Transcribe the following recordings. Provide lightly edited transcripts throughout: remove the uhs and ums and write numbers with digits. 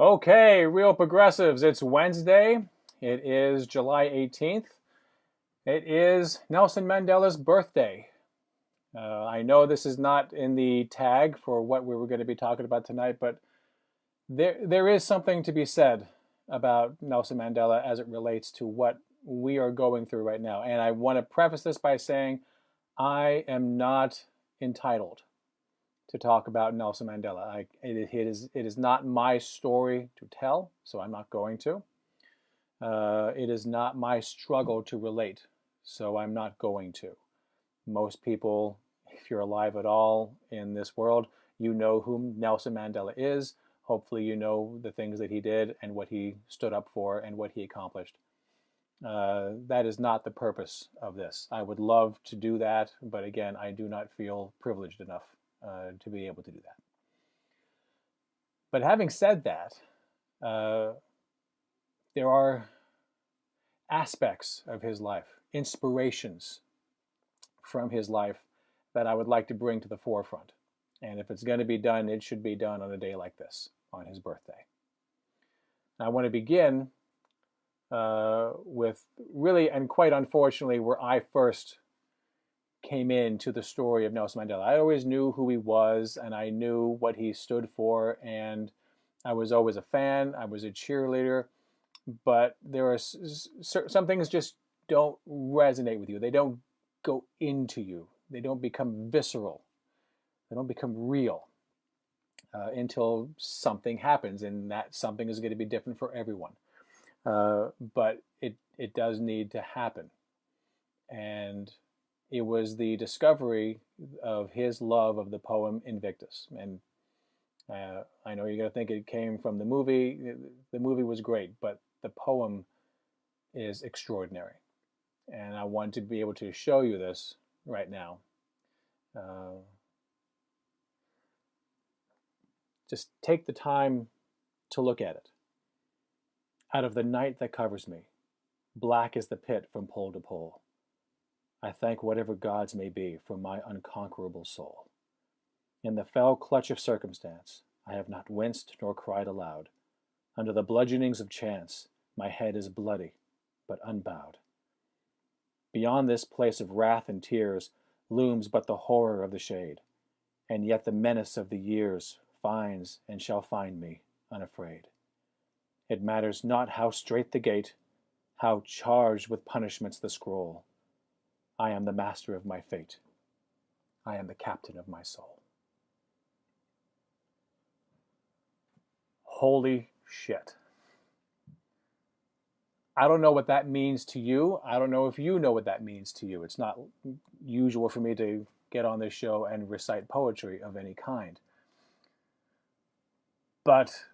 Okay, Real Progressives, it's Wednesday. It is July 18th. It is Nelson Mandela's birthday. I know this is not in the tag for what we were going to be talking about tonight, but there is something to be said about Nelson Mandela as it relates to what we are going through right now. And I want to preface this by saying I am not entitled to talk about Nelson Mandela. It is not my story to tell, so I'm not going to. It is not my struggle to relate, so I'm not going to. Most people, if you're alive at all in this world, you know who Nelson Mandela is. Hopefully you know the things that he did and what he stood up for and what he accomplished. That is not the purpose of this. I would love to do that, but again, I do not feel privileged enough to be able to do that. But having said that, there are aspects of his life, inspirations from his life that I would like to bring to the forefront. And if it's going to be done, it should be done on a day like this, on his birthday. Now, I want to begin with really, and quite unfortunately, where I first came into the story of Nelson Mandela. I always knew who he was, and I knew what he stood for, and I was always a fan. I was a cheerleader, but there are some things just don't resonate with you. They don't go into you. They don't become visceral. They don't become real until something happens, and that something is going to be different for everyone. But it does need to happen. And it was the discovery of his love of the poem Invictus. And I know you're going to think it came from the movie. The movie was great, but the poem is extraordinary. And I want to be able to show you this right now. Just take the time to look at it. Out of the night that covers me, black is the pit from pole to pole. I thank whatever gods may be for my unconquerable soul. In the fell clutch of circumstance, I have not winced nor cried aloud. Under the bludgeonings of chance, my head is bloody, but unbowed. Beyond this place of wrath and tears looms but the horror of the shade, and yet the menace of the years finds and shall find me unafraid. It matters not how strait the gate, how charged with punishments the scroll. I am the master of my fate. I am the captain of my soul. Holy shit. I don't know what that means to you. I don't know if you know what that means to you. It's not usual for me to get on this show and recite poetry of any kind. But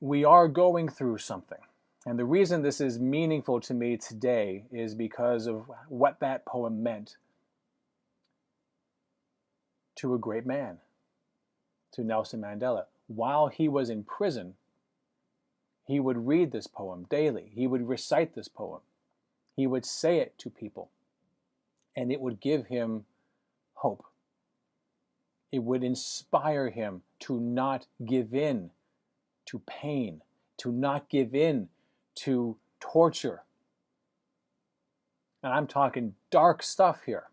we are going through something. And the reason this is meaningful to me today is because of what that poem meant to a great man, to Nelson Mandela. While he was in prison, he would read this poem daily. He would recite this poem. He would say it to people, and it would give him hope. It would inspire him to not give in to pain, to not give in to torture. And I'm talking dark stuff here.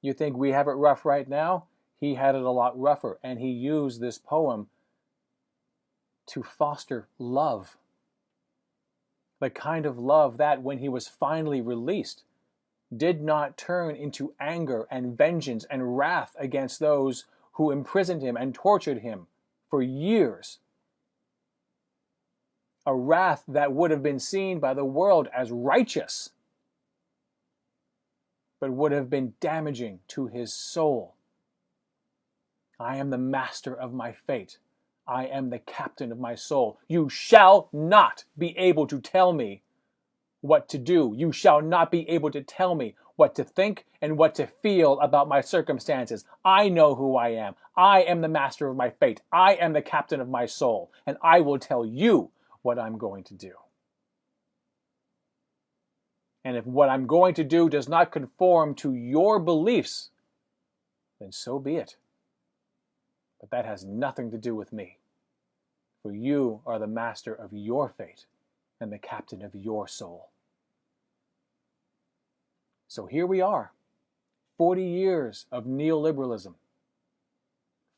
You think we have it rough right now? He had it a lot rougher, and he used this poem to foster love. The kind of love that, when he was finally released, did not turn into anger and vengeance and wrath against those who imprisoned him and tortured him for years. A wrath that would have been seen by the world as righteous, but would have been damaging to his soul. I am the master of my fate. I am the captain of my soul. You shall not be able to tell me what to do. You shall not be able to tell me what to think and what to feel about my circumstances. I know who I am. I am the master of my fate. I am the captain of my soul, and I will tell you what I'm going to do. And if what I'm going to do does not conform to your beliefs, then so be it. But that has nothing to do with me. for you are the master of your fate and the captain of your soul. So here we are, 40 years of neoliberalism,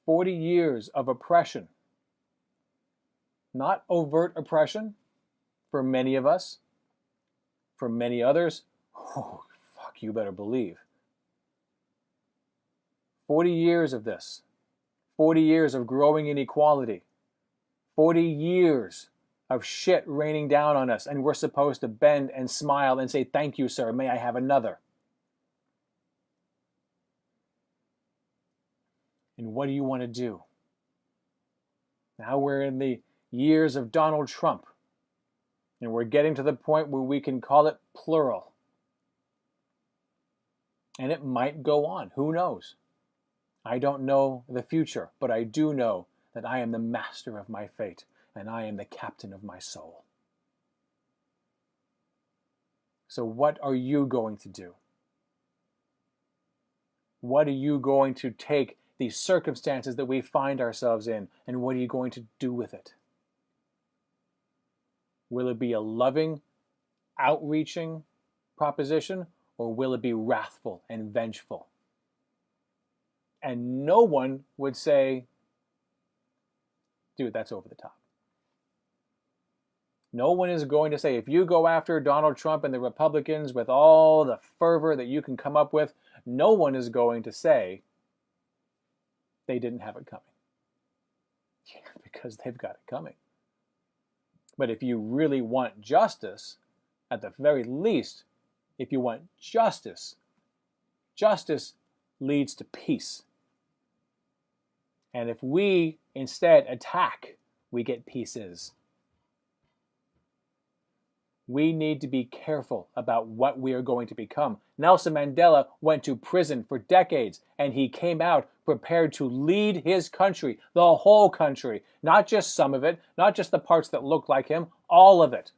40 years of oppression. Not overt oppression for many of us. For many others, oh, fuck, you better believe. 40 years of this. 40 years of growing inequality. 40 years of shit raining down on us, and we're supposed to bend and smile and say, "Thank you, sir. May I have another?" And what do you want to do? Now we're in the years of Donald Trump, and we're getting to the point where we can call it plural. And it might go on. Who knows? I don't know the future, but I do know that I am the master of my fate, and I am the captain of my soul. So what are you going to do? What are you going to take these circumstances that we find ourselves in, and what are you going to do with it? Will it be a loving, outreaching proposition, or will it be wrathful and vengeful? And no one would say, dude, that's over the top. No one is going to say, if you go after Donald Trump and the Republicans with all the fervor that you can come up with, no one is going to say they didn't have it coming. Yeah, because they've got it coming. But if you really want justice, at the very least, if you want justice, justice leads to peace. And if we instead attack, we get pieces. We need to be careful about what we are going to become. Nelson Mandela went to prison for decades, and he came out prepared to lead his country, the whole country, not just some of it, not just the parts that look like him, all of it.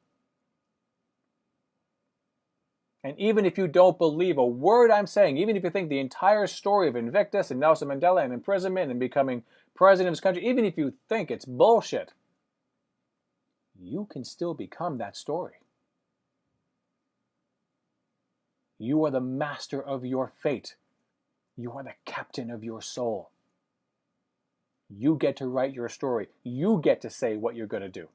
And even if you don't believe a word I'm saying, even if you think the entire story of Invictus and Nelson Mandela and imprisonment and becoming president of his country, even if you think it's bullshit, you can still become that story. You are the master of your fate. You are the captain of your soul. You get to write your story. You get to say what you're going to do.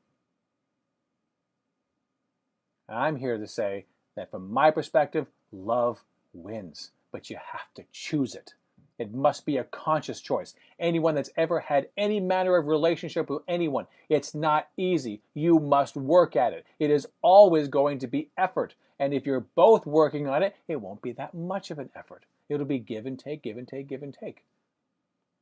And I'm here to say that from my perspective, love wins, but you have to choose it. It must be a conscious choice. Anyone that's ever had any manner of relationship with anyone, it's not easy. You must work at it. It is always going to be effort. And if you're both working on it, it won't be that much of an effort. It'll be give and take, give and take, give and take.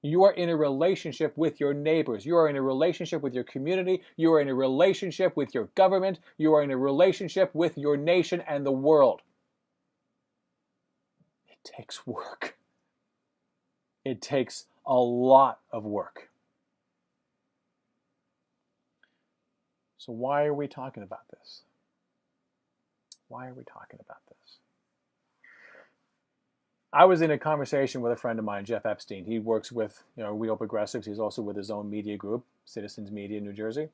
You are in a relationship with your neighbors. You are in a relationship with your community. You are in a relationship with your government. You are in a relationship with your nation and the world. It takes work. It takes a lot of work. So why are we talking about this? Why are we talking about this? I was in a conversation with a friend of mine, Geoff Epstein. He works with, Real Progressives. He's also with his own media group, Citizens Media in New Jersey.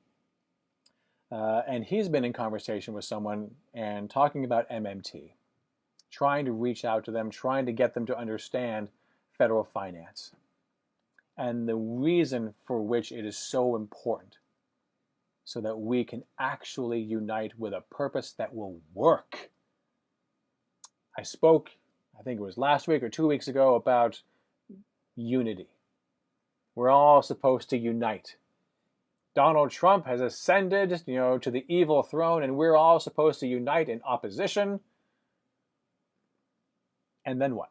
And he's been in conversation with someone and talking about MMT, trying to reach out to them, trying to get them to understand federal finance and the reason for which it is so important, so that we can actually unite with a purpose that will work. I spoke, I think it was last week or 2 weeks ago, about unity. We're all supposed to unite. Donald Trump has ascended, to the evil throne, and we're all supposed to unite in opposition. And then what?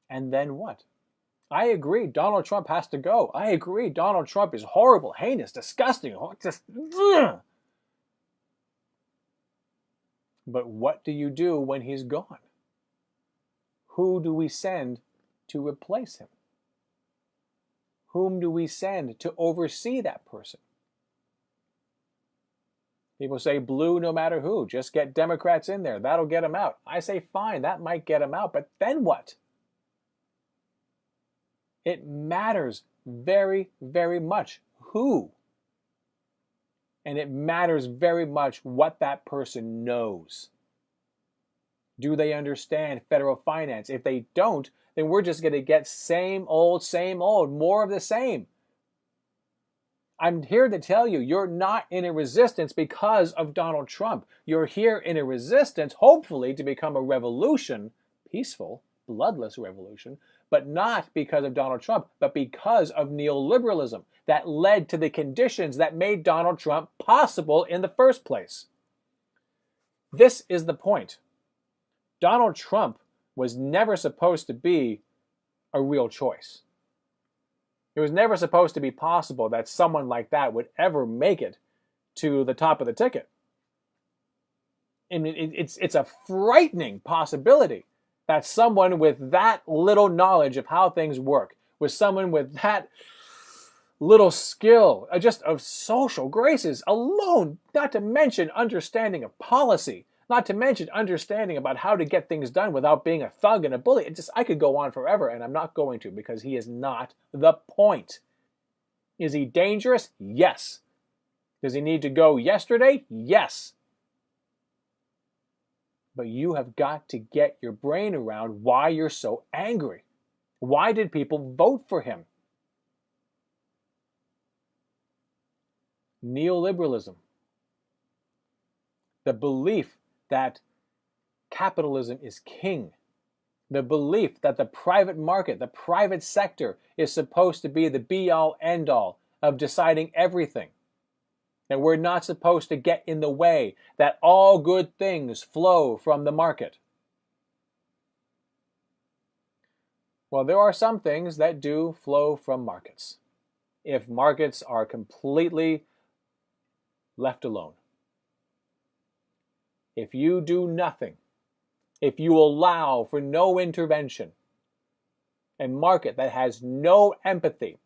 And then what? I agree, Donald Trump has to go. I agree, Donald Trump is horrible, heinous, disgusting. Just, ugh. But what do you do when he's gone? Who do we send to replace him? Whom do we send to oversee that person? People say blue no matter who. Just get Democrats in there. That'll get them out. I say fine, that might get them out, but then what? It matters very, very much who. And it matters very much what that person knows. Do they understand federal finance? If they don't, then we're just going to get same old, more of the same. I'm here to tell you, you're not in a resistance because of Donald Trump. You're here in a resistance, hopefully, to become a revolution, peaceful, bloodless revolution, but not because of Donald Trump, but because of neoliberalism that led to the conditions that made Donald Trump possible in the first place. This is the point. Donald Trump was never supposed to be a real choice. It was never supposed to be possible that someone like that would ever make it to the top of the ticket. And it's a frightening possibility that someone with that little knowledge of how things work, with someone with that little skill, just of social graces alone, not to mention understanding of policy, not to mention understanding about how to get things done without being a thug and a bully. I could go on forever, and I'm not going to, because he is not the point. Is he dangerous? Yes. Does he need to go yesterday? Yes. But you have got to get your brain around why you're so angry. Why did people vote for him? Neoliberalism. The belief that capitalism is king. The belief that the private market, the private sector, is supposed to be the be-all, end-all of deciding everything. That we're not supposed to get in the way, that all good things flow from the market. Well, there are some things that do flow from markets, if markets are completely left alone. If you do nothing, if you allow for no intervention, a market that has no empathy,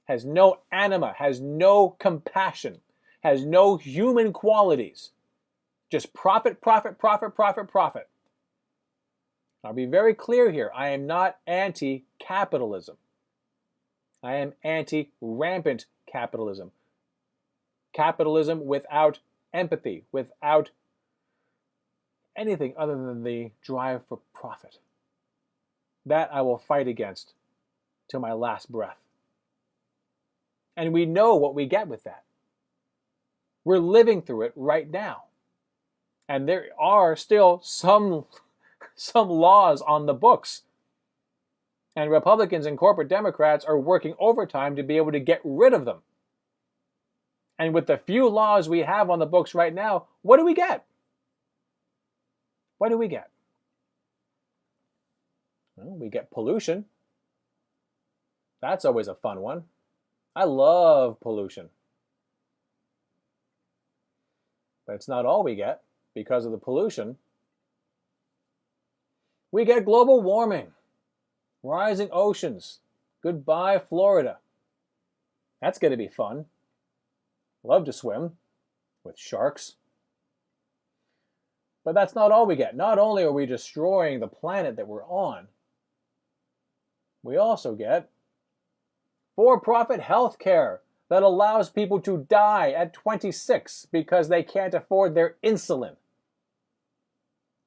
has no anima, has no compassion, has no human qualities, just profit, profit, profit, profit, profit. I'll be very clear here. I am not anti-capitalism. I am anti-rampant capitalism. Capitalism without empathy, without anything other than the drive for profit. That I will fight against till my last breath. And we know what we get with that. We're living through it right now. And there are still some laws on the books. And Republicans and corporate Democrats are working overtime to be able to get rid of them. And with the few laws we have on the books right now, what do we get? What do we get? Well, we get pollution. That's always a fun one. I love pollution. But it's not all we get. Because of the pollution, we get global warming, rising oceans. Goodbye, Florida. That's going to be fun. Love to swim with sharks. But that's not all we get. Not only are we destroying the planet that we're on, we also get for-profit health care that allows people to die at 26 because they can't afford their insulin.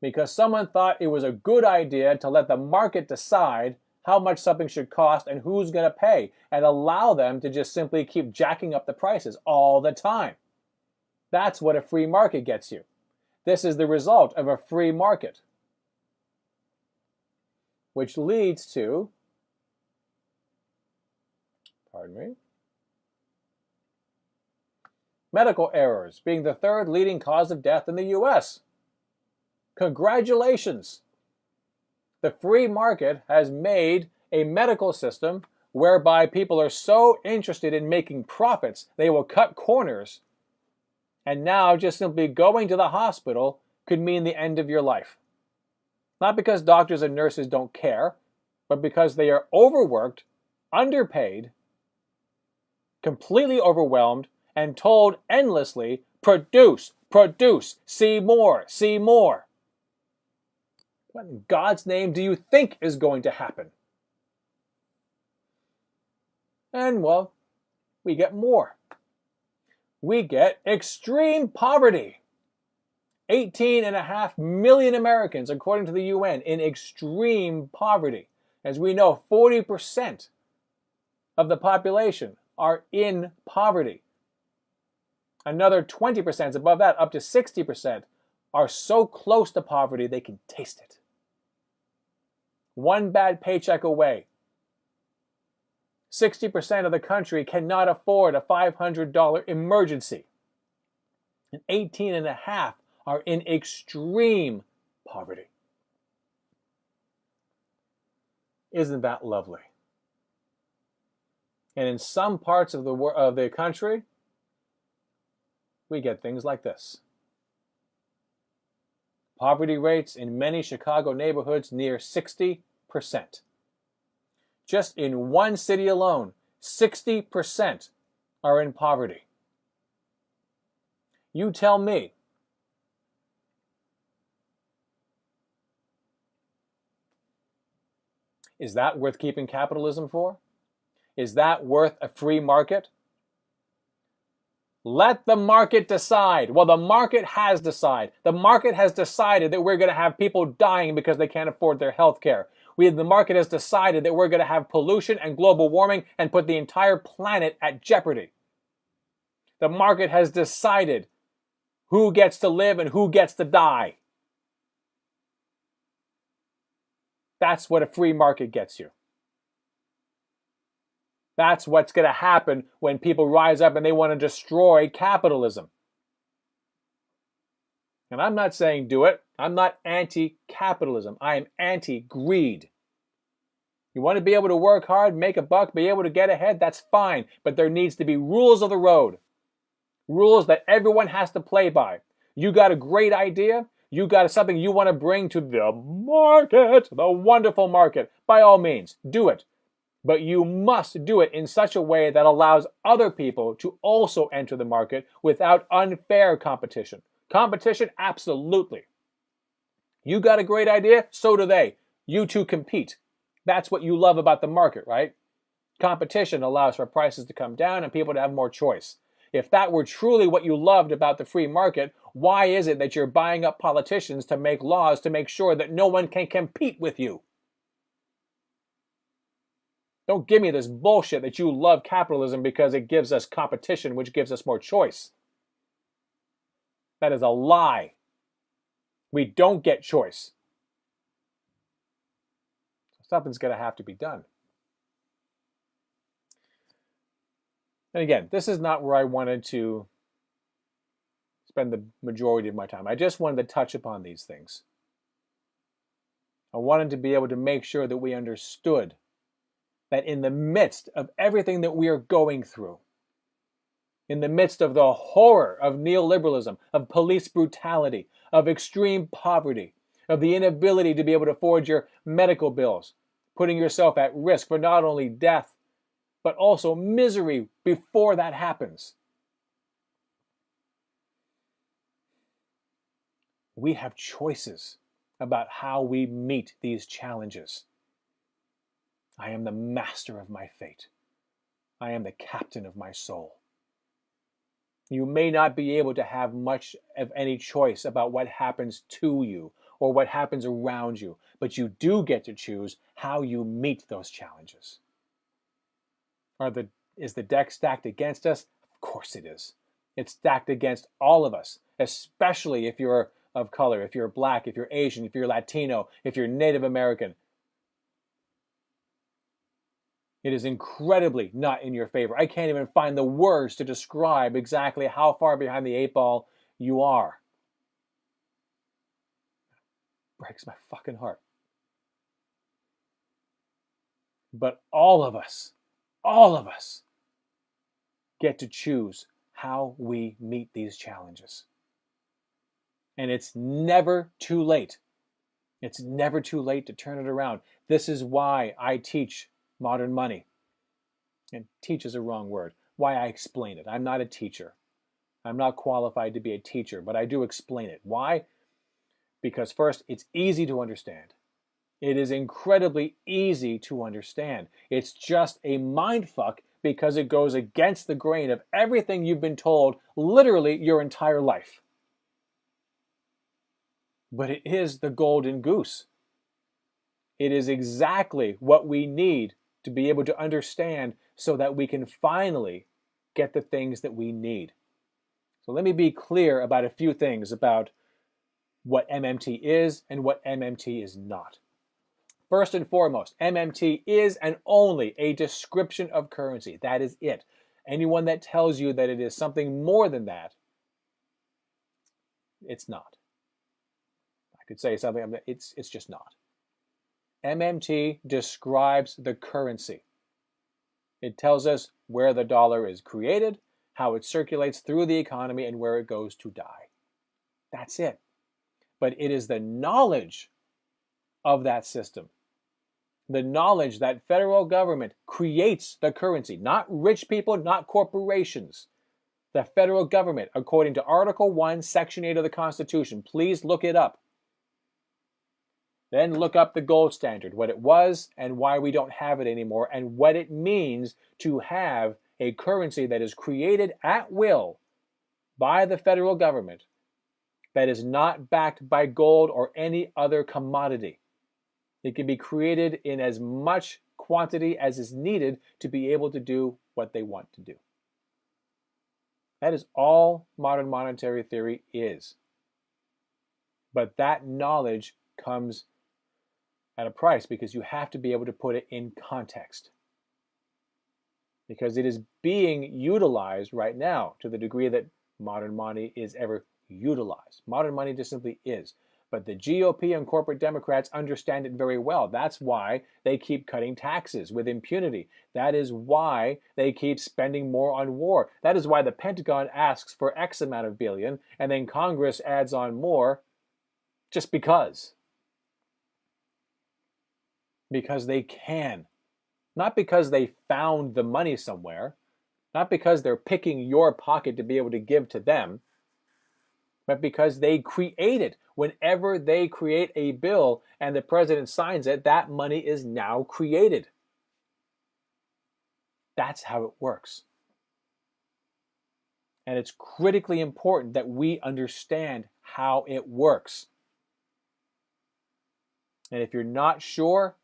Because someone thought it was a good idea to let the market decide how much something should cost and who's going to pay, and allow them to just simply keep jacking up the prices all the time. That's what a free market gets you. This is the result of a free market. Which leads to, medical errors being the third leading cause of death in the U.S. Congratulations! The free market has made a medical system whereby people are so interested in making profits, they will cut corners. And now just simply going to the hospital could mean the end of your life. Not because doctors and nurses don't care, but because they are overworked, underpaid, completely overwhelmed, and told endlessly, produce, produce, see more, see more. What in God's name do you think is going to happen? And, well, we get more. we get extreme poverty. 18.5 million Americans, according to the UN, in extreme poverty. As we know, 40% of the population are in poverty. Another 20% above that, up to 60%, are so close to poverty they can taste it. One bad paycheck away. 60% of the country cannot afford a $500 emergency. And 18.5 are in extreme poverty. Isn't that lovely? And in some parts of the country, we get things like this. Poverty rates in many Chicago neighborhoods near 60%. Just in one city alone, 60% are in poverty. You tell me, is that worth keeping capitalism for? Is that worth a free market? Let the market decide. Well, the market has decided. The market has decided that we're going to have people dying because they can't afford their health care. The market has decided that we're going to have pollution and global warming and put the entire planet at jeopardy. The market has decided who gets to live and who gets to die. That's what a free market gets you. That's what's going to happen when people rise up and they want to destroy capitalism. And I'm not saying do it. I'm not anti-capitalism. I am anti-greed. You want to be able to work hard, make a buck, be able to get ahead, that's fine. But there needs to be rules of the road. Rules that everyone has to play by. You got a great idea? You got something you want to bring to the market, the wonderful market. By all means, do it. But you must do it in such a way that allows other people to also enter the market without unfair competition. Competition, absolutely. You got a great idea, so do they. You two compete. That's what you love about the market, right? Competition allows for prices to come down and people to have more choice. If that were truly what you loved about the free market, why is it that you're buying up politicians to make laws to make sure that no one can compete with you? Don't give me this bullshit that you love capitalism because it gives us competition, which gives us more choice. That is a lie. We don't get choice. Something's going to have to be done. And again, this is not where I wanted to spend the majority of my time. I just wanted to touch upon these things. I wanted to be able to make sure that we understood that in the midst of everything that we are going through, in the midst of the horror of neoliberalism, of police brutality, of extreme poverty, of the inability to be able to afford your medical bills, putting yourself at risk for not only death, but also misery before that happens. We have choices about how we meet these challenges. I am the master of my fate. I am the captain of my soul. You may not be able to have much of any choice about what happens to you or what happens around you, but you do get to choose how you meet those challenges. Is the deck stacked against us? Of course it is. It's stacked against all of us, especially if you're of color, if you're black, if you're Asian, if you're Latino, if you're Native American. It is incredibly not in your favor. I can't even find the words to describe exactly how far behind the 8 ball you are. It breaks my fucking heart. But all of us get to choose how we meet these challenges. And it's never too late. It's never too late to turn it around. This is why I teach modern money. And teach is a wrong word. Why I explain it. I'm not a teacher. I'm not qualified to be a teacher, but I do explain it. Why? Because first, it's easy to understand. It is incredibly easy to understand. It's just a mindfuck because it goes against the grain of everything you've been told literally your entire life. But it is the golden goose. It is exactly what we need to be able to understand so that we can finally get the things that we need. So let me be clear about a few things about what MMT is and what MMT is not. First and foremost, MMT is and only a description of currency. That is it. Anyone that tells you that it is something more than that, it's not. I could say something, it's just not. MMT describes the currency. It tells us where the dollar is created, how it circulates through the economy, and where it goes to die. That's it. But it is the knowledge of that system, the knowledge that federal government creates the currency, not rich people, not corporations. The federal government, according to Article 1, Section 8 of the Constitution. Please look it up. Then look up the gold standard, what it was and why we don't have it anymore, and what it means to have a currency that is created at will by the federal government that is not backed by gold or any other commodity. It can be created in as much quantity as is needed to be able to do what they want to do. That is all modern monetary theory is. But that knowledge comes at a price because you have to be able to put it in context. Because it is being utilized right now to the degree that modern money is ever utilized. Modern money just simply is. But the GOP and corporate Democrats understand it very well. That's why they keep cutting taxes with impunity. That is why they keep spending more on war. That is why the Pentagon asks for X amount of billion, and then Congress adds on more just because. Because they can. Not because they found the money somewhere. Not because they're picking your pocket to be able to give to them. But because they create it. Whenever they create a bill and the president signs it, that money is now created. That's how it works. And it's critically important that we understand how it works. And if you're not sure,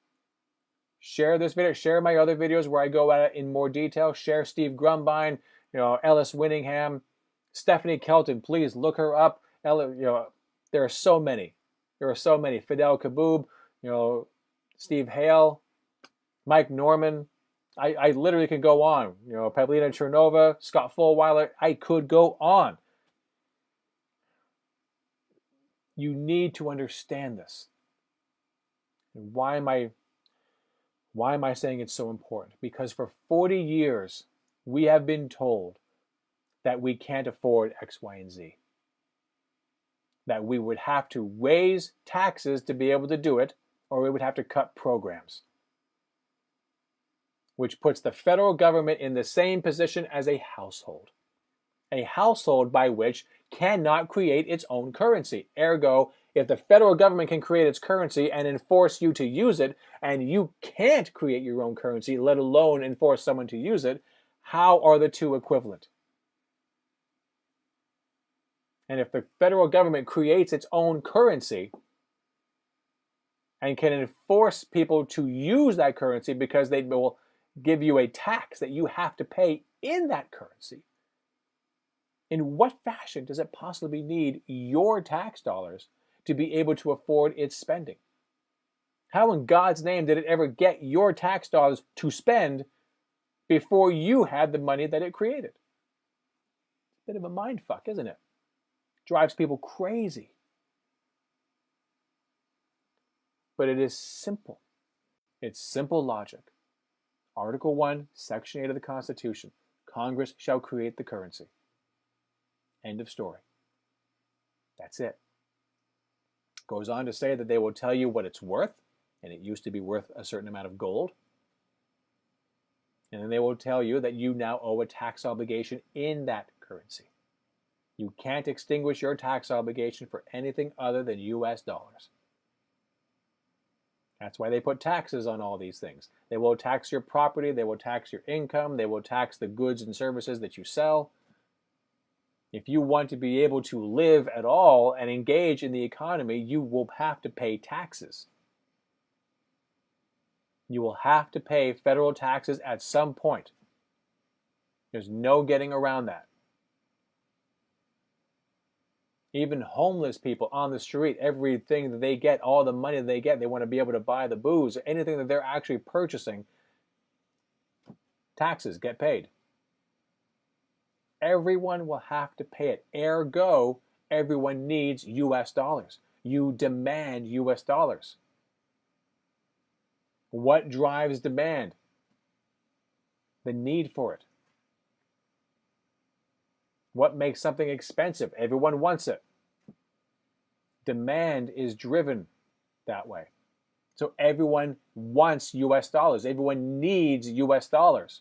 share this video, share my other videos where I go at it in more detail. Share Steve Grumbine, Ellis Winningham, Stephanie Kelton. Please look her up. There are so many. There are so many. Fidel Kaboub, Steve Hale, Mike Norman. I literally could go on. Pavlina Chernova, Scott Fulweiler. I could go on. You need to understand this. And why am I saying it's so important? Because for 40 years, we have been told that we can't afford X, Y, and Z. That we would have to raise taxes to be able to do it, or we would have to cut programs. Which puts the federal government in the same position as a household. A household by which cannot create its own currency. Ergo, if the federal government can create its currency and enforce you to use it, and you can't create your own currency, let alone enforce someone to use it, how are the two equivalent? And if the federal government creates its own currency and can enforce people to use that currency because they will give you a tax that you have to pay in that currency, in what fashion does it possibly need your tax dollars to be able to afford its spending? How in God's name did it ever get your tax dollars to spend before you had the money that it created? It's a bit of a mind fuck, isn't it? Drives people crazy. But it is simple. It's simple logic. Article 1, Section 8 of the Constitution. Congress shall create the currency. End of story. That's it. Goes on to say that they will tell you what it's worth, and it used to be worth a certain amount of gold. And then they will tell you that you now owe a tax obligation in that currency. You can't extinguish your tax obligation for anything other than US dollars. That's why they put taxes on all these things. They will tax your property, they will tax your income, they will tax the goods and services that you sell. If you want to be able to live at all and engage in the economy, you will have to pay taxes. You will have to pay federal taxes at some point. There's no getting around that. Even homeless people on the street, everything that they get, all the money that they get, they want to be able to buy the booze, anything that they're actually purchasing, taxes get paid. Everyone will have to pay it. Ergo, everyone needs US dollars. You demand US dollars. What drives demand? The need for it. What makes something expensive? Everyone wants it. Demand is driven that way. So everyone wants US dollars. Everyone needs US dollars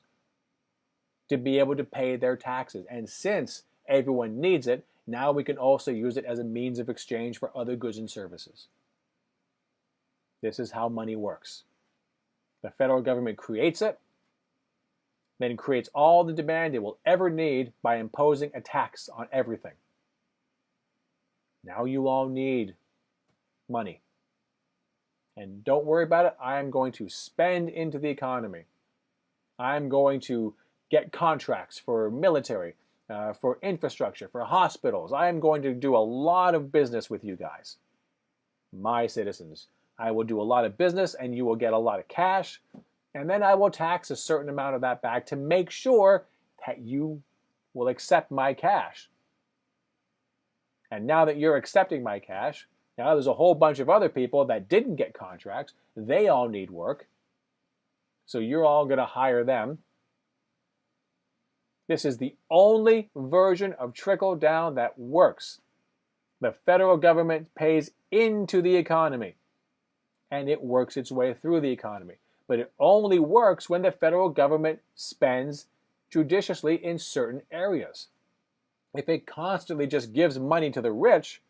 to be able to pay their taxes. And since everyone needs it, now we can also use it as a means of exchange for other goods and services. This is how money works. The federal government creates it, then creates all the demand it will ever need by imposing a tax on everything. Now you all need money. And don't worry about it. I am going to spend into the economy. I'm going to get contracts for military, for infrastructure, for hospitals. I am going to do a lot of business with you guys, my citizens. I will do a lot of business and you will get a lot of cash. And then I will tax a certain amount of that back to make sure that you will accept my cash. And now that you're accepting my cash, now there's a whole bunch of other people that didn't get contracts. They all need work. So you're all going to hire them. This is the only version of trickle down that works. The federal government pays into the economy, and it works its way through the economy. But it only works when the federal government spends judiciously in certain areas. If it constantly just gives money to the rich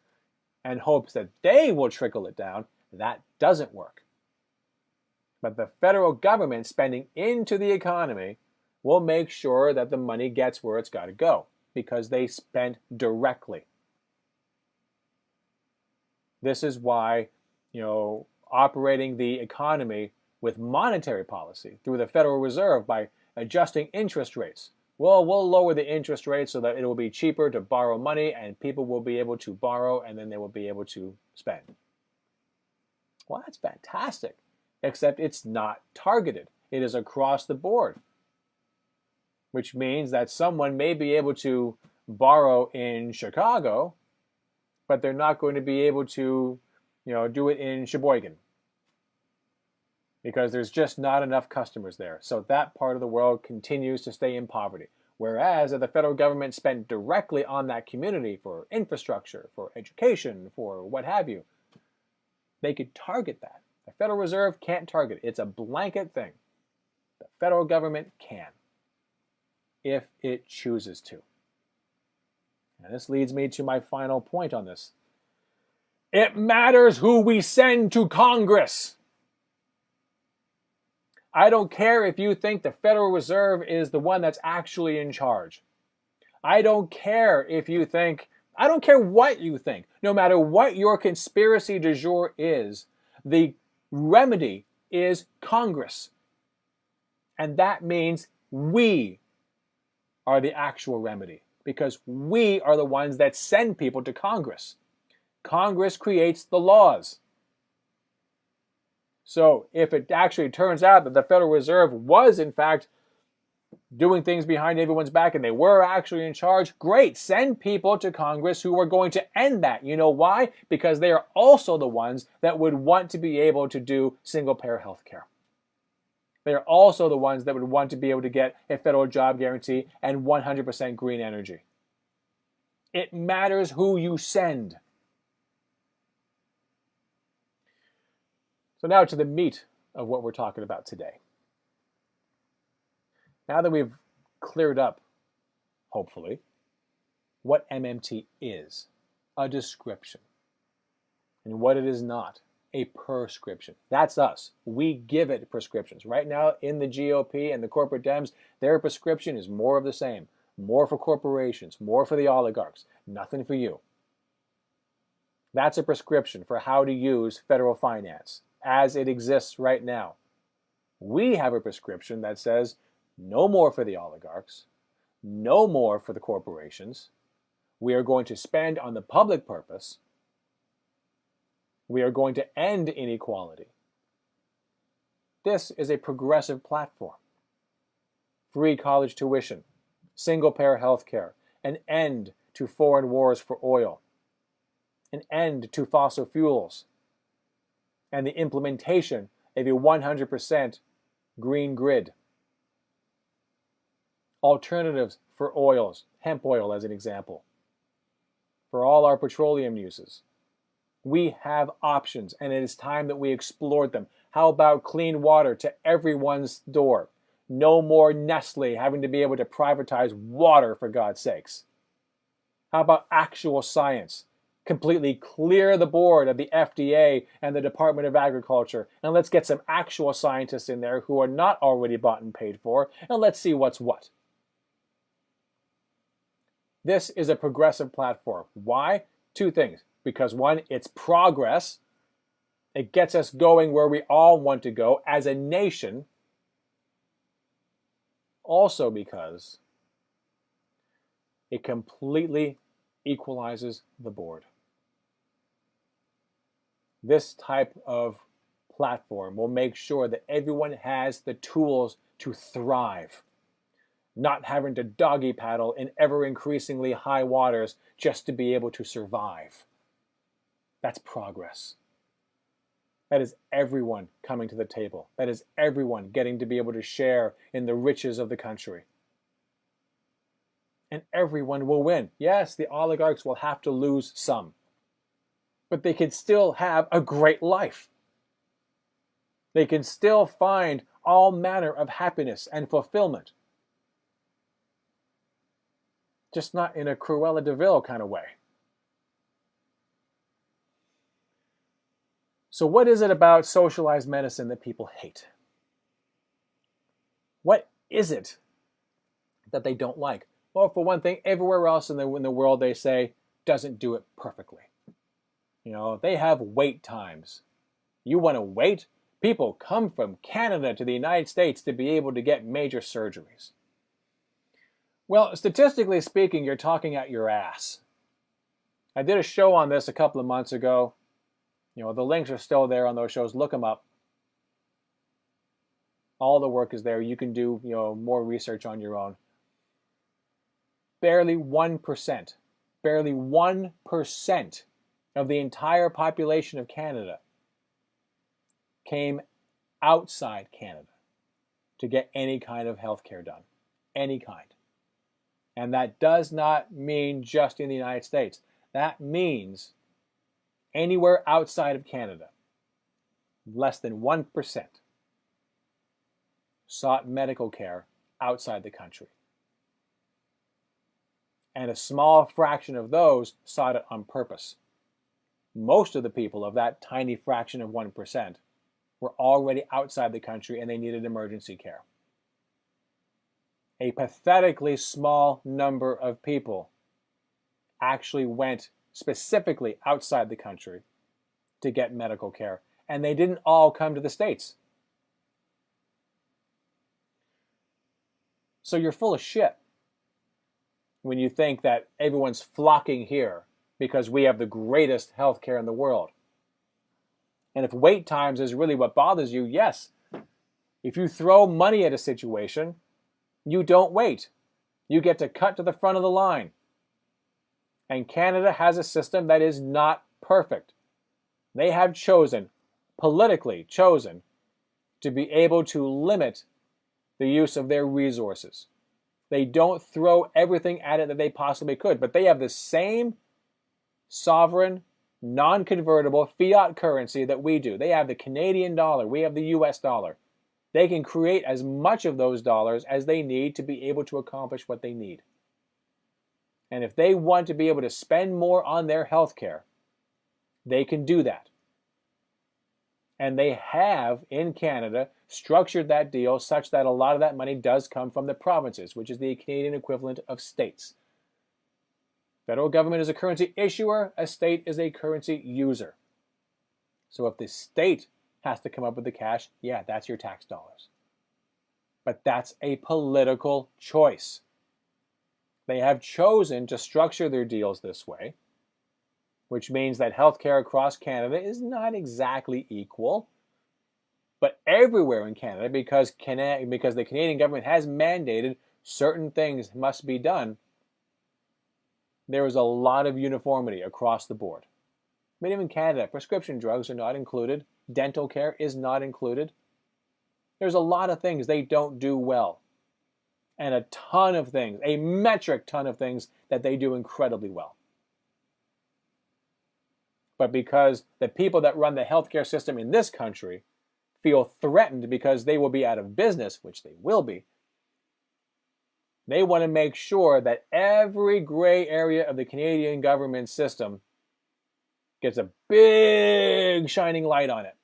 and hopes that they will trickle it down, that doesn't work. But the federal government spending into the economy will make sure that the money gets where it's got to go because they spend directly. This is why, operating the economy with monetary policy through the Federal Reserve by adjusting interest rates. Well, we'll lower the interest rate so that it will be cheaper to borrow money and people will be able to borrow and then they will be able to spend. Well, that's fantastic, except it's not targeted. It is across the board, which means that someone may be able to borrow in Chicago, but they're not going to be able to, do it in Sheboygan because there's just not enough customers there. So that part of the world continues to stay in poverty. Whereas if the federal government spent directly on that community for infrastructure, for education, for what have you, they could target that. The Federal Reserve can't target it. It's a blanket thing. The federal government can, if it chooses to. And this leads me to my final point on this. It matters who we send to Congress. I don't care if you think the Federal Reserve is the one that's actually in charge. I don't care if you think, I don't care what you think. No matter what your conspiracy du jour is, the remedy is Congress. And that means we are the actual remedy because we are the ones that send people to Congress. Congress creates the laws. So if it actually turns out that the Federal Reserve was in fact doing things behind everyone's back and they were actually in charge, great, send people to Congress who are going to end that. You know why? Because they are also the ones that would want to be able to do single-payer health care. They are also the ones that would want to be able to get a federal job guarantee and 100% green energy. It matters who you send. So now to the meat of what we're talking about today. Now that we've cleared up, hopefully, what MMT is, a description, and what it is not, a prescription. That's us. We give it prescriptions. Right now in the GOP and the corporate Dems, their prescription is more of the same. More for corporations, more for the oligarchs, nothing for you. That's a prescription for how to use federal finance as it exists right now. We have a prescription that says no more for the oligarchs, no more for the corporations. We are going to spend on the public purpose. We are going to end inequality. This is a progressive platform. Free college tuition, single-payer health care, an end to foreign wars for oil, an end to fossil fuels, and the implementation of a 100% green grid. Alternatives for oils, hemp oil as an example, for all our petroleum uses. We have options, and it is time that we explored them. How about clean water to everyone's door? No more Nestle having to be able to privatize water, for God's sakes. How about actual science? Completely clear the board of the FDA and the Department of Agriculture, and let's get some actual scientists in there who are not already bought and paid for, and let's see what's what. This is a progressive platform. Why? Two things. Because one, it's progress. It gets us going where we all want to go as a nation. Also because it completely equalizes the board. This type of platform will make sure that everyone has the tools to thrive, not having to doggy paddle in ever increasingly high waters just to be able to survive. That's progress. That is everyone coming to the table. That is everyone getting to be able to share in the riches of the country. And everyone will win. Yes, the oligarchs will have to lose some, but they can still have a great life. They can still find all manner of happiness and fulfillment. Just not in a Cruella de Vil kind of way. So what is it about socialized medicine that people hate? What is it that they don't like? Well, for one thing, everywhere else in the world they say doesn't do it perfectly. You know, they have wait times. You want to wait? People come from Canada to the United States to be able to get major surgeries. Well, statistically speaking, you're talking out your ass. I did a show on this a couple of months ago. You know, the links are still there on those shows. Look them up. All the work is there. You can do, more research on your own. Barely 1% of the entire population of Canada came outside Canada to get any kind of health care done. Any kind. And that does not mean just in the United States. That means anywhere outside of Canada, less than 1% sought medical care outside the country. And a small fraction of those sought it on purpose. Most of the people of that tiny fraction of 1% were already outside the country and they needed emergency care. A pathetically small number of people actually went specifically outside the country to get medical care, and they didn't all come to the States. So you're full of shit when you think that everyone's flocking here because we have the greatest health care in the world. And if wait times is really what bothers you, yes, if you throw money at a situation, you don't wait. You get to cut to the front of the line. And Canada has a system that is not perfect. They have politically chosen, to be able to limit the use of their resources. They don't throw everything at it that they possibly could, but they have the same sovereign, non-convertible fiat currency that we do. They have the Canadian dollar. We have the US dollar. They can create as much of those dollars as they need to be able to accomplish what they need. And if they want to be able to spend more on their health care, they can do that. And they have, in Canada, structured that deal such that a lot of that money does come from the provinces, which is the Canadian equivalent of states. Federal government is a currency issuer, a state is a currency user. So if the state has to come up with the cash, yeah, that's your tax dollars. But that's a political choice. They have chosen to structure their deals this way, which means that healthcare across Canada is not exactly equal. But everywhere in Canada, because the Canadian government has mandated certain things must be done, there is a lot of uniformity across the board. But even in Canada, prescription drugs are not included. Dental care is not included. There's a lot of things they don't do well. And a ton of things, a metric ton of things that they do incredibly well. But because the people that run the healthcare system in this country feel threatened because they will be out of business, which they will be, they want to make sure that every gray area of the Canadian government system gets a big shining light on it.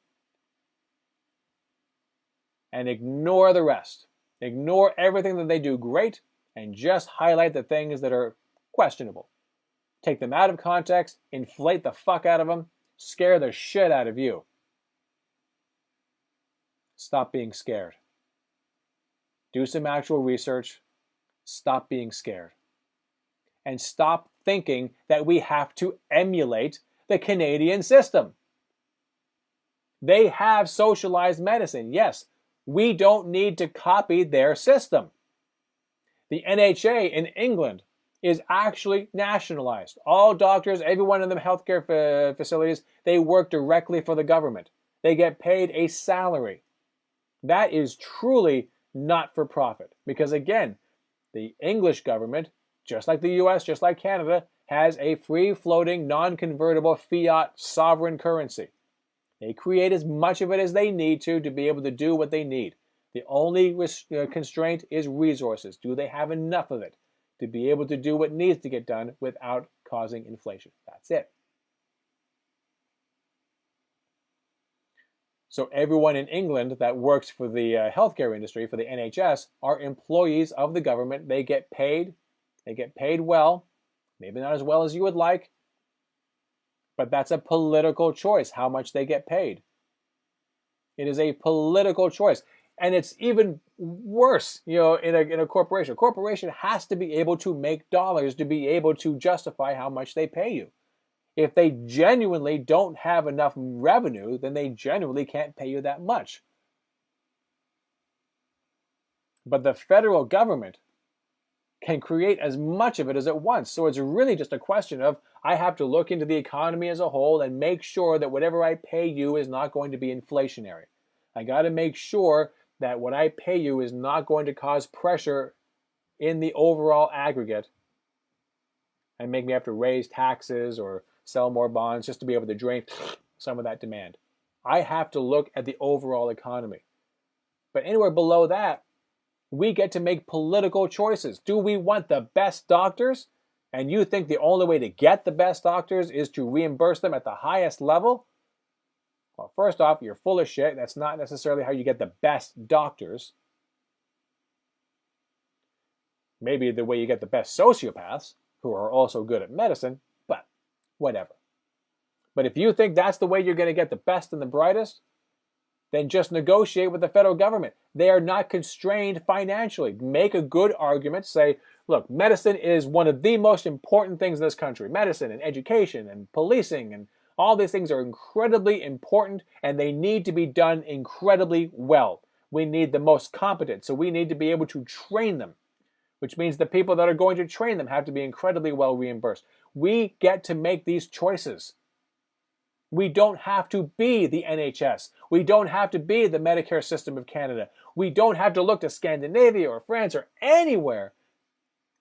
And ignore the rest. Ignore everything that they do great and just highlight the things that are questionable. Take them out of context, inflate the fuck out of them, scare the shit out of you. Stop being scared. Do some actual research. Stop being scared. And stop thinking that we have to emulate the Canadian system. They have socialized medicine. Yes, we don't need to copy their system. The NHA in England is actually nationalized. All doctors, everyone in the healthcare facilities, they work directly for the government. They get paid a salary. That is truly not for profit. Because again, the English government, just like the US, just like Canada, has a free-floating, non-convertible fiat sovereign currency. They create as much of it as they need to be able to do what they need. The only constraint is resources. Do they have enough of it to be able to do what needs to get done without causing inflation? That's it. So everyone in England that works for the healthcare industry, for the NHS, are employees of the government. They get paid. They get paid well. Maybe not as well as you would like. But that's a political choice, how much they get paid. It is a political choice. And it's even worse, in a corporation. A corporation has to be able to make dollars to be able to justify how much they pay you. If they genuinely don't have enough revenue, then they genuinely can't pay you that much. But the federal government can create as much of it as it wants. So it's really just a question of, I have to look into the economy as a whole and make sure that whatever I pay you is not going to be inflationary. I got to make sure that what I pay you is not going to cause pressure in the overall aggregate and make me have to raise taxes or sell more bonds just to be able to drain some of that demand. I have to look at the overall economy. But anywhere below that, we get to make political choices. Do we want the best doctors? And you think the only way to get the best doctors is to reimburse them at the highest level? Well, first off, you're full of shit. That's not necessarily how you get the best doctors. Maybe the way you get the best sociopaths, who are also good at medicine, but whatever. But if you think that's the way you're going to get the best and the brightest, then just negotiate with the federal government. They are not constrained financially. Make a good argument. Say, look, medicine is one of the most important things in this country. Medicine and education and policing and all these things are incredibly important and they need to be done incredibly well. We need the most competent, so we need to be able to train them, which means the people that are going to train them have to be incredibly well reimbursed. We get to make these choices. We don't have to be the NHS. We don't have to be the Medicare system of Canada. We don't have to look to Scandinavia or France or anywhere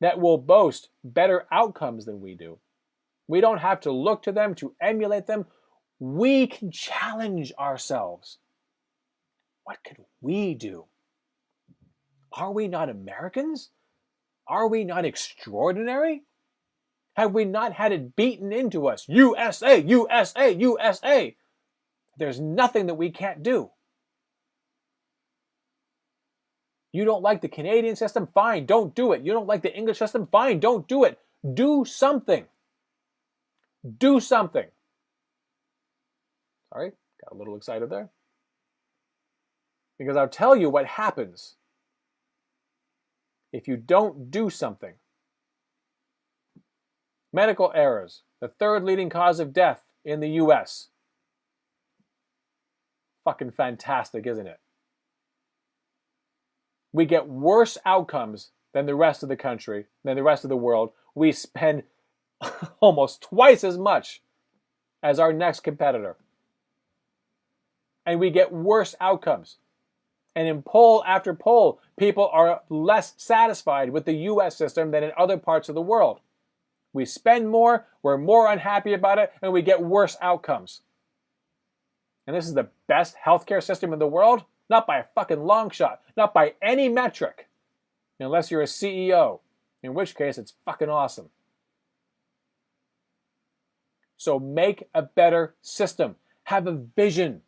that will boast better outcomes than we do. We don't have to look to them to emulate them. We can challenge ourselves. What could we do? Are we not Americans? Are we not extraordinary? Have we not had it beaten into us? USA, USA, USA. There's nothing that we can't do. You don't like the Canadian system? Fine, don't do it. You don't like the English system? Fine, don't do it. Do something. Do something. Sorry, got a little excited there. Because I'll tell you what happens if you don't do something. Medical errors, the third leading cause of death in the US. Fucking fantastic, isn't it? We get worse outcomes than the rest of the country, than the rest of the world. We spend almost twice as much as our next competitor. And we get worse outcomes. And in poll after poll, people are less satisfied with the US system than in other parts of the world. We spend more, we're more unhappy about it, and we get worse outcomes. And this is the best healthcare system in the world? Not by a fucking long shot. Not by any metric. Unless you're a CEO. In which case, it's fucking awesome. So make a better system. Have a vision.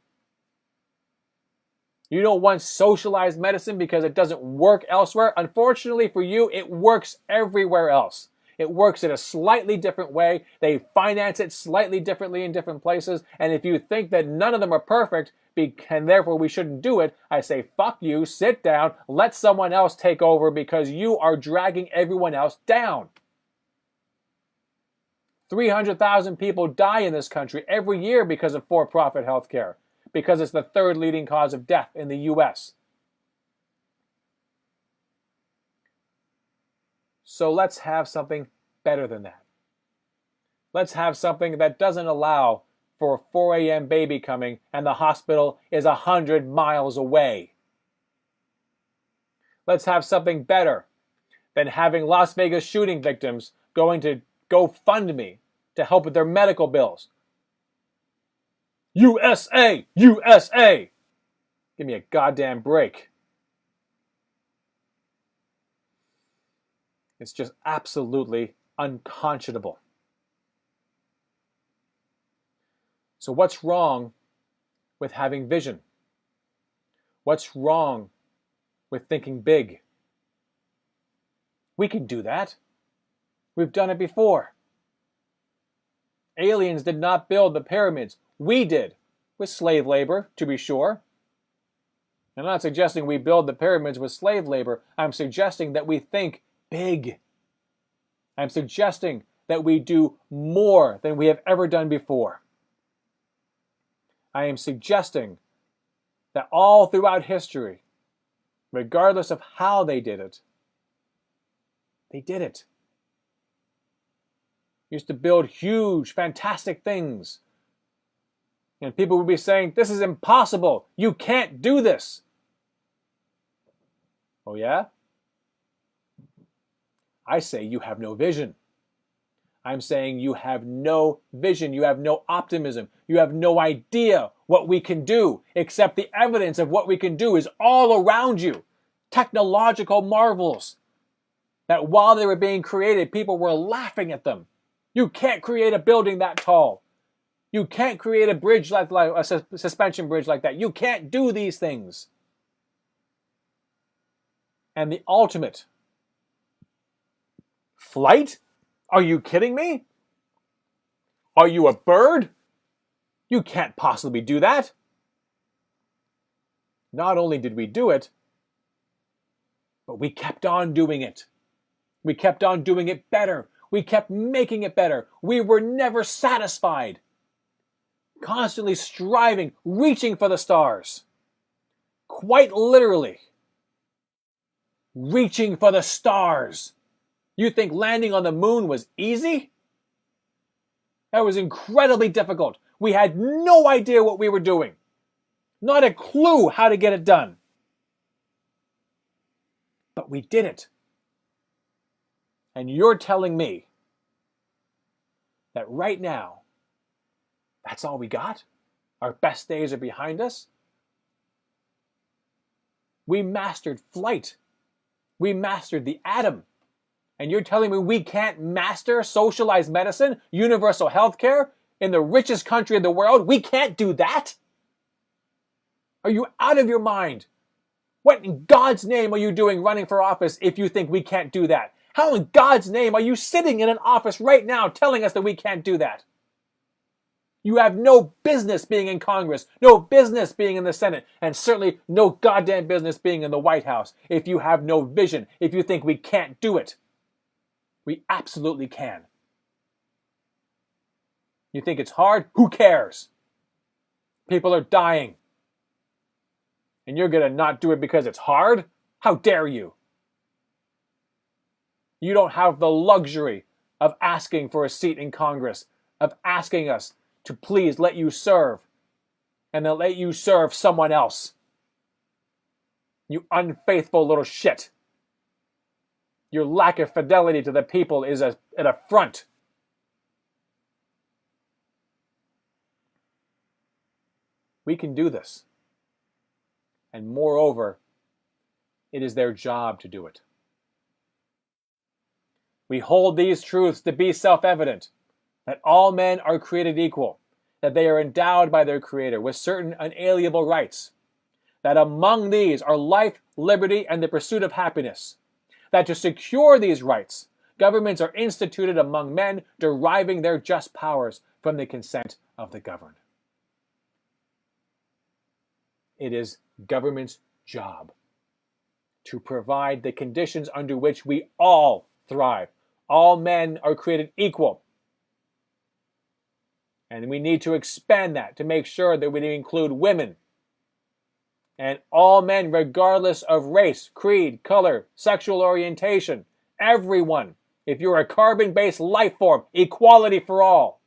You don't want socialized medicine because it doesn't work elsewhere. Unfortunately for you, it works everywhere else. It works in a slightly different way. They finance it slightly differently in different places. And if you think that none of them are perfect, and therefore we shouldn't do it, I say, fuck you, sit down, let someone else take over because you are dragging everyone else down. 300,000 people die in this country every year because of for-profit healthcare, because it's the third leading cause of death in the US. So let's have something better than that. Let's have something that doesn't allow for a 4 a.m. baby coming and the hospital is 100 miles away. Let's have something better than having Las Vegas shooting victims going to GoFundMe to help with their medical bills. USA! USA! Give me a goddamn break. It's just absolutely unconscionable. So what's wrong with having vision? What's wrong with thinking big? We can do that. We've done it before. Aliens did not build the pyramids. We did, with slave labor, to be sure. I'm not suggesting we build the pyramids with slave labor. I'm suggesting that we think big. I'm suggesting that we do more than we have ever done before. I am suggesting that all throughout history, regardless of how they did it, they did it. Used to build huge, fantastic things. And people would be saying, this is impossible. You can't do this. Oh yeah? I say you have no vision. I'm saying you have no vision. You have no optimism. You have no idea what we can do, except the evidence of what we can do is all around you. Technological marvels that while they were being created, people were laughing at them. You can't create a building that tall. You can't create a bridge like a suspension bridge like that. You can't do these things. And the ultimate, flight? Are you kidding me? Are you a bird? You can't possibly do that. Not only did we do it, but we kept on doing it. We kept on doing it better. We kept making it better. We were never satisfied. Constantly striving, reaching for the stars. Quite literally. Reaching for the stars. You think landing on the moon was easy? That was incredibly difficult. We had no idea what we were doing. Not a clue how to get it done. But we did it. And you're telling me that right now, that's all we got? Our best days are behind us? We mastered flight. We mastered the atom. And you're telling me we can't master socialized medicine, universal health care, in the richest country in the world? We can't do that? Are you out of your mind? What in God's name are you doing running for office if you think we can't do that? How in God's name are you sitting in an office right now telling us that we can't do that? You have no business being in Congress, no business being in the Senate, and certainly no goddamn business being in the White House if you have no vision, if you think we can't do it. We absolutely can. You think it's hard? Who cares? People are dying. And you're going to not do it because it's hard? How dare you? You don't have the luxury of asking for a seat in Congress, of asking us to please let you serve, and then let you serve someone else. You unfaithful little shit. Your lack of fidelity to the people is an affront. We can do this. And moreover, it is their job to do it. We hold these truths to be self-evident, that all men are created equal, that they are endowed by their Creator with certain unalienable rights, that among these are life, liberty, and the pursuit of happiness, that to secure these rights, governments are instituted among men deriving their just powers from the consent of the governed. It is government's job to provide the conditions under which we all thrive. All men are created equal. And we need to expand that to make sure that we include women. And all men, regardless of race, creed, color, sexual orientation, everyone. If you're a carbon-based life form, equality for all.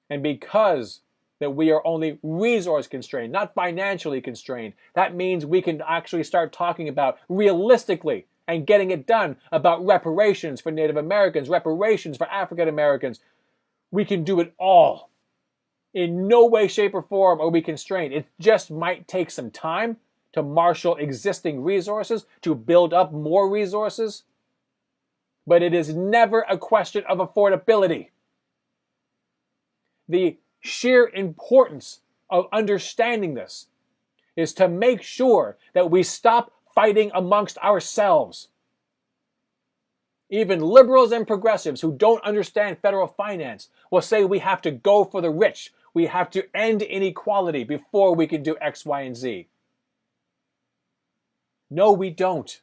And because that we are only resource constrained, not financially constrained, that means we can actually start talking about realistically and getting it done about reparations for Native Americans, reparations for African Americans. We can do it all. In no way, shape, or form are we constrained. It just might take some time to marshal existing resources, to build up more resources. But it is never a question of affordability. The sheer importance of understanding this is to make sure that we stop fighting amongst ourselves. Even liberals and progressives who don't understand federal finance will say we have to go for the rich. We have to end inequality before we can do X, Y, and Z. No, we don't.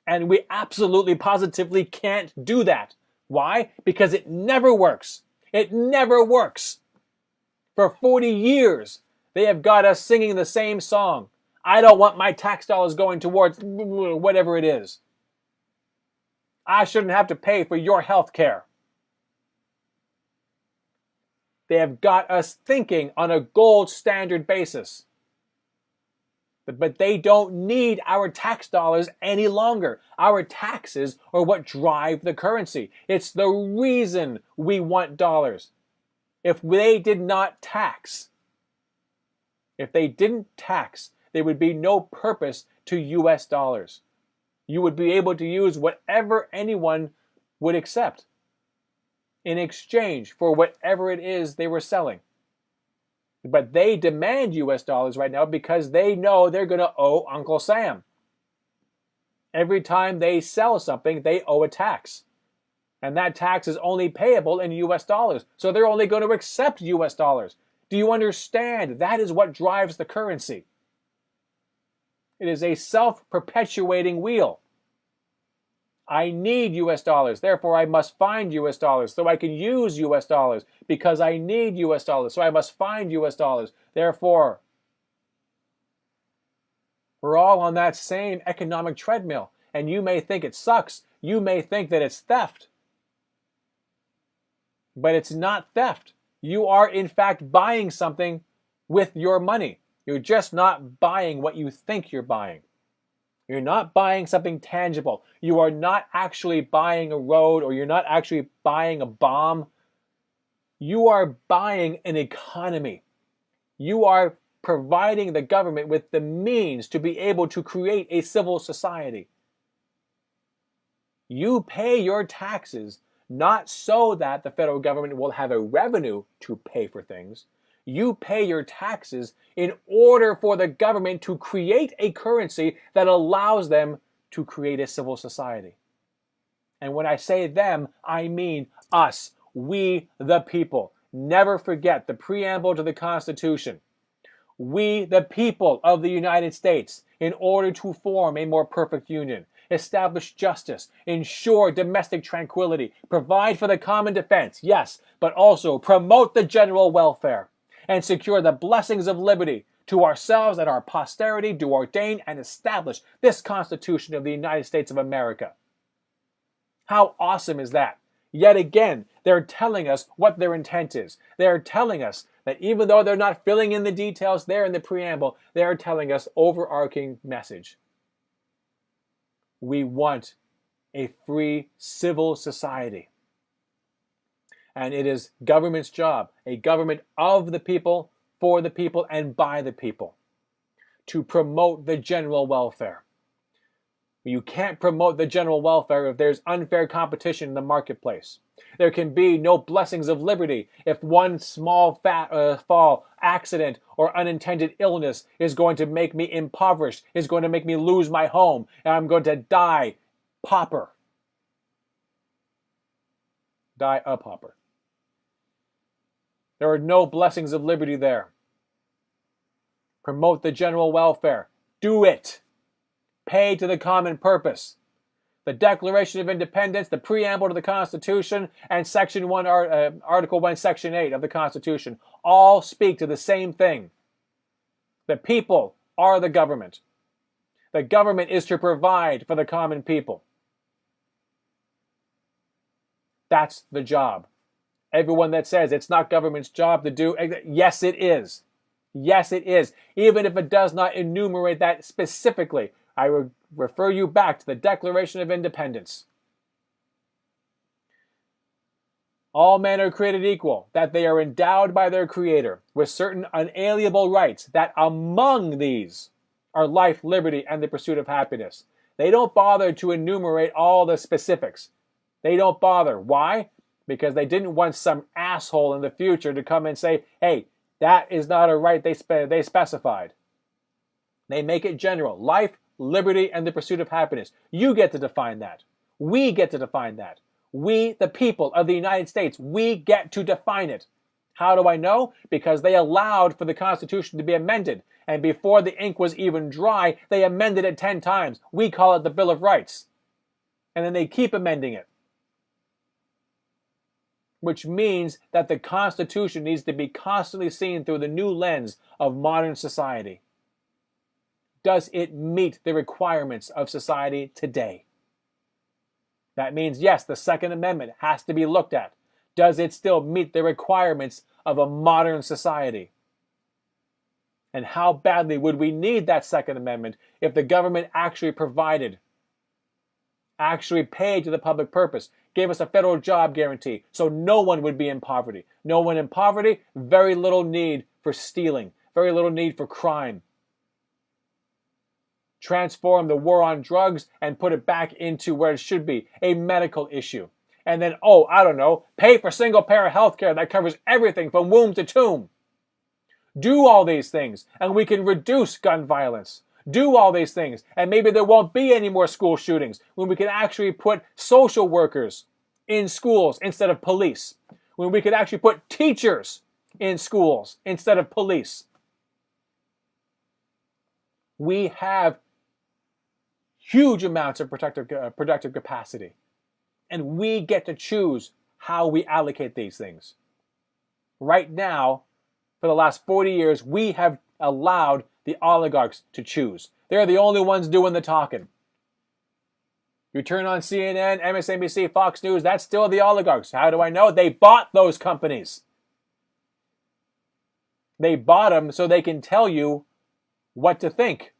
And we absolutely positively can't do that. Why? Because it never works. It never works. For 40 years, they have got us singing the same song. I don't want my tax dollars going towards whatever it is. I shouldn't have to pay for your health care. They have got us thinking on a gold standard basis. But they don't need our tax dollars any longer. Our taxes are what drive the currency. It's the reason we want dollars. If they did not tax, if they didn't tax, there would be no purpose to US dollars. You would be able to use whatever anyone would accept in exchange for whatever it is they were selling. But they demand US dollars right now because they know they're going to owe Uncle Sam. Every time they sell something, they owe a tax. And that tax is only payable in US dollars. So they're only going to accept US dollars. Do you understand? That is what drives the currency. It is a self-perpetuating wheel. I need US dollars, therefore I must find US dollars so I can use US dollars because I need US dollars, so I must find US dollars. Therefore, we're all on that same economic treadmill, and you may think it sucks. You may think that it's theft. But it's not theft. You are, in fact, buying something with your money. You're just not buying what you think you're buying. You're not buying something tangible. You are not actually buying a road, or you're not actually buying a bomb. You are buying an economy. You are providing the government with the means to be able to create a civil society. You pay your taxes not so that the federal government will have a revenue to pay for things. You pay your taxes in order for the government to create a currency that allows them to create a civil society. And when I say them, I mean us, we the people. Never forget the preamble to the Constitution. We the people of the United States, in order to form a more perfect union, establish justice, ensure domestic tranquility, provide for the common defense, yes, but also promote the general welfare, and secure the blessings of liberty to ourselves and our posterity, do ordain and establish this Constitution of the United States of America. How awesome is that? Yet again, they're telling us what their intent is. They're telling us that even though they're not filling in the details there in the preamble, they're telling us overarching message. We want a free civil society. And it is government's job, a government of the people, for the people, and by the people, to promote the general welfare. You can't promote the general welfare if there's unfair competition in the marketplace. There can be no blessings of liberty if one small fall, accident, or unintended illness is going to make me impoverished, is going to make me lose my home, and I'm going to die pauper. Die a pauper. There are no blessings of liberty there. Promote the general welfare. Do it. Pay to the common purpose. The Declaration of Independence, the preamble to the Constitution, and Section 1, Article 1, Section 8 of the Constitution all speak to the same thing. The people are the government. The government is to provide for the common people. That's the job. Everyone that says it's not government's job to do, yes, it is. Yes, it is. Even if it does not enumerate that specifically. I would refer you back to the Declaration of Independence. All men are created equal, that they are endowed by their Creator with certain unalienable rights, that among these are life, liberty, and the pursuit of happiness. They don't bother to enumerate all the specifics. They don't bother. Why? Because they didn't want some asshole in the future to come and say, hey, that is not a right they specified. They make it general. Life, liberty, and the pursuit of happiness. You get to define that. We get to define that. We, the people of the United States, we get to define it. How do I know? Because they allowed for the Constitution to be amended. And before the ink was even dry, they amended it 10 times. We call it the Bill of Rights. And then they keep amending it. Which means that the Constitution needs to be constantly seen through the new lens of modern society. Does it meet the requirements of society today? That means, yes, the Second Amendment has to be looked at. Does it still meet the requirements of a modern society? And how badly would we need that Second Amendment if the government actually provided, actually paid to the public purpose, gave us a federal job guarantee so no one would be in poverty? No one in poverty, very little need for stealing, very little need for crime. Transform the war on drugs and put it back into where it should be, a medical issue. And then, pay for single payer health care that covers everything from womb to tomb. Do all these things, and we can reduce gun violence. Do all these things, and maybe there won't be any more school shootings when we can actually put social workers in schools instead of police. When we could actually put teachers in schools instead of police. We have huge amounts of productive capacity. And we get to choose how we allocate these things. Right now, for the last 40 years, we have allowed the oligarchs to choose. They're the only ones doing the talking. You turn on CNN, MSNBC, Fox News, that's still the oligarchs. How do I know? They bought those companies. They bought them so they can tell you what to think.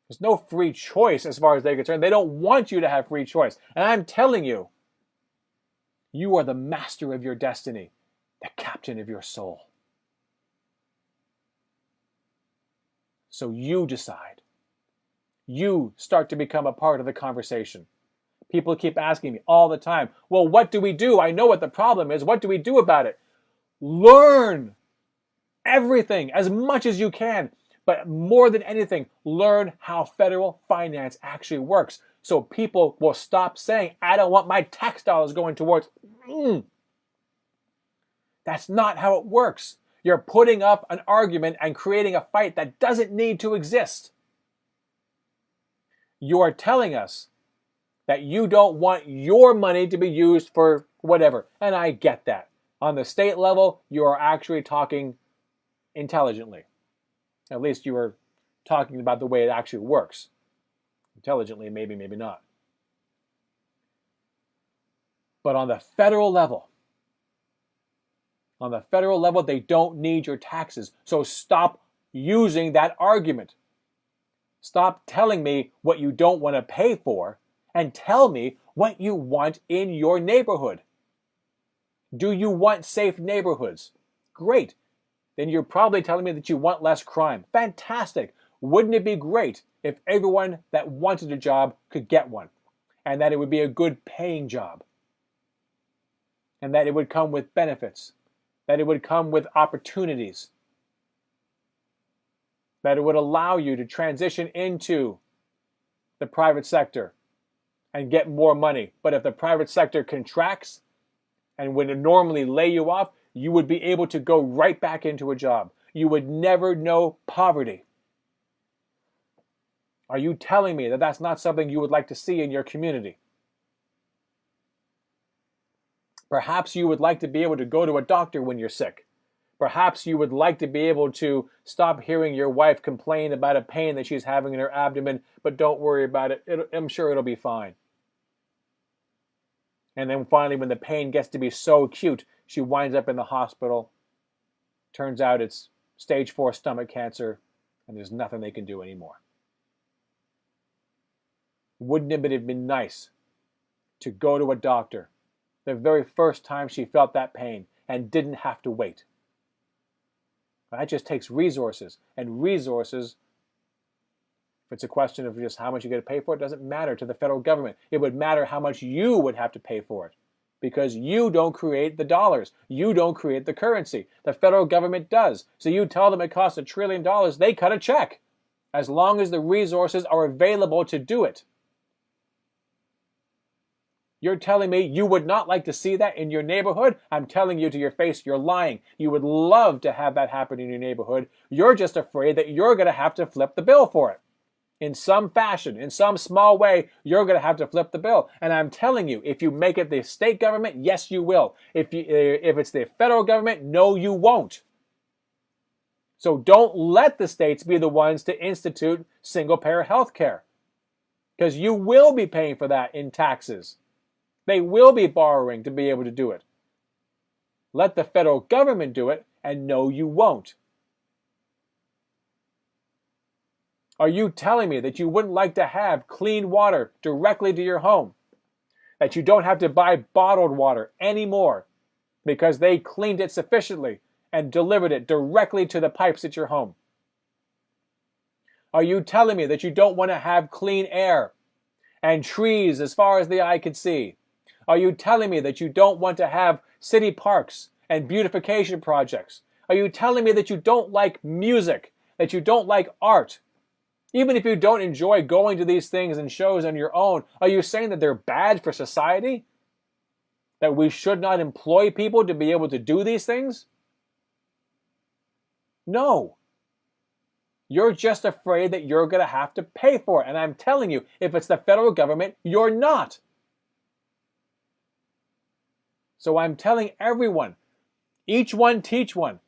There's no free choice as far as they're concerned. They don't want you to have free choice. And I'm telling you, you are the master of your destiny, the captain of your soul. So you decide. You start to become a part of the conversation. People keep asking me all the time, well, what do we do? I know what the problem is. What do we do about it? Learn everything as much as you can. But more than anything, learn how federal finance actually works. So people will stop saying, I don't want my tax dollars going towards. That's not how it works. You're putting up an argument and creating a fight that doesn't need to exist. You are telling us that you don't want your money to be used for whatever. And I get that. On the state level, you are actually talking intelligently. At least you are talking about the way it actually works. Intelligently, maybe, maybe not. But on the federal level, they don't need your taxes. So stop using that argument. Stop telling me what you don't want to pay for and tell me what you want in your neighborhood. Do you want safe neighborhoods? Great. Then you're probably telling me that you want less crime. Fantastic. Wouldn't it be great if everyone that wanted a job could get one, and that it would be a good paying job, and that it would come with benefits, that it would come with opportunities, that it would allow you to transition into the private sector and get more money. But if the private sector contracts and would normally lay you off, you would be able to go right back into a job. You would never know poverty. Are you telling me that that's not something you would like to see in your community? Perhaps you would like to be able to go to a doctor when you're sick. Perhaps you would like to be able to stop hearing your wife complain about a pain that she's having in her abdomen, but don't worry about it. I'm sure it'll be fine. And then finally, when the pain gets to be so acute, she winds up in the hospital. Turns out it's stage 4 stomach cancer, and there's nothing they can do anymore. Wouldn't it have been nice to go to a doctor the very first time she felt that pain and didn't have to wait? That just takes resources, and resources, if it's a question of just how much you get to pay for it, doesn't matter to the federal government. It would matter how much you would have to pay for it, because you don't create the dollars. You don't create the currency. The federal government does. So you tell them it costs $1 trillion, they cut a check, as long as the resources are available to do it. You're telling me you would not like to see that in your neighborhood? I'm telling you to your face, you're lying. You would love to have that happen in your neighborhood. You're just afraid that you're going to have to flip the bill for it. In some fashion, in some small way, you're going to have to flip the bill. And I'm telling you, if you make it the state government, yes, you will. If it's the federal government, no, you won't. So don't let the states be the ones to institute single-payer health care, because you will be paying for that in taxes. They will be borrowing to be able to do it. Let the federal government do it, and no, you won't. Are you telling me that you wouldn't like to have clean water directly to your home? That you don't have to buy bottled water anymore because they cleaned it sufficiently and delivered it directly to the pipes at your home? Are you telling me that you don't want to have clean air and trees as far as the eye can see? Are you telling me that you don't want to have city parks and beautification projects? Are you telling me that you don't like music, that you don't like art? Even if you don't enjoy going to these things and shows on your own, are you saying that they're bad for society? That we should not employ people to be able to do these things? No. You're just afraid that you're going to have to pay for it. And I'm telling you, if it's the federal government, you're not. So I'm telling everyone, each one teach one.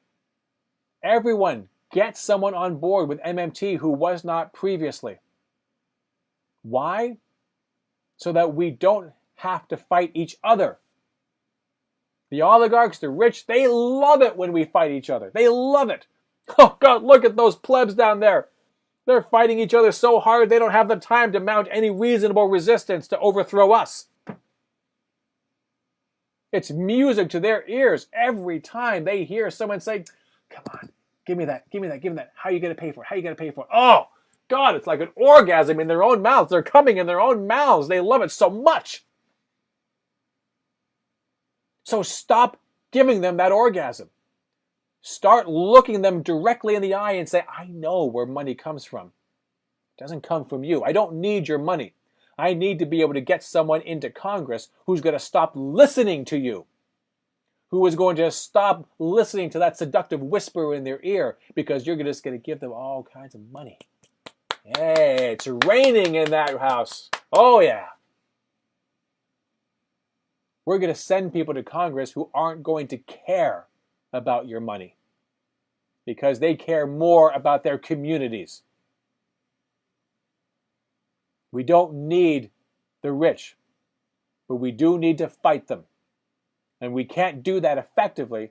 Everyone get someone on board with MMT who was not previously. Why? So that we don't have to fight each other. The oligarchs, the rich, they love it when we fight each other. They love it. Oh God, look at those plebs down there. They're fighting each other so hard they don't have the time to mount any reasonable resistance to overthrow us. It's music to their ears every time they hear someone say, come on, give me that, give me that, give me that. How are you going to pay for it? How are you going to pay for it? Oh, God, it's like an orgasm in their own mouths. They're coming in their own mouths. They love it so much. So stop giving them that orgasm. Start looking them directly in the eye and say, I know where money comes from. It doesn't come from you. I don't need your money. I need to be able to get someone into Congress who's going to stop listening to you, who is going to stop listening to that seductive whisper in their ear, because you're just going to give them all kinds of money. Hey, it's raining in that house. Oh, yeah. We're going to send people to Congress who aren't going to care about your money because they care more about their communities. We don't need the rich, but we do need to fight them. And we can't do that effectively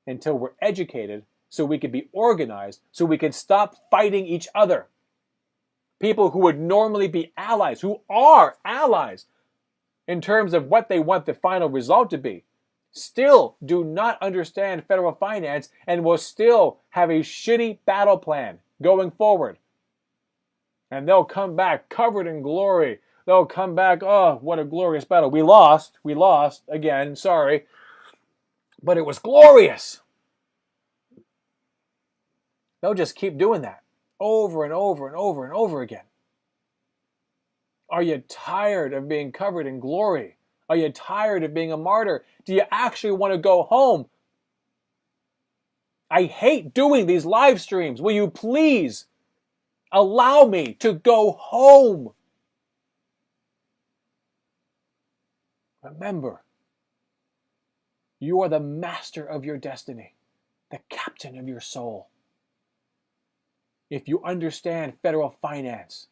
until we're educated, so we can be organized, so we can stop fighting each other. People who would normally be allies, who are allies in terms of what they want the final result to be, still do not understand federal finance and will still have a shitty battle plan going forward. And they'll come back covered in glory. They'll come back, oh, what a glorious battle. We lost again, sorry. But it was glorious. They'll just keep doing that over and over and over and over again. Are you tired of being covered in glory? Are you tired of being a martyr? Do you actually want to go home? I hate doing these live streams. Will you please allow me to go home? Remember, you are the master of your destiny, the captain of your soul. If you understand federal finance,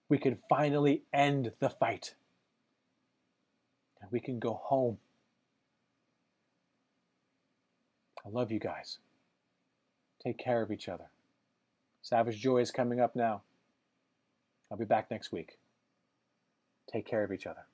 we can finally end the fight. And we can go home. I love you guys. Take care of each other. Savage Joy is coming up now. I'll be back next week. Take care of each other.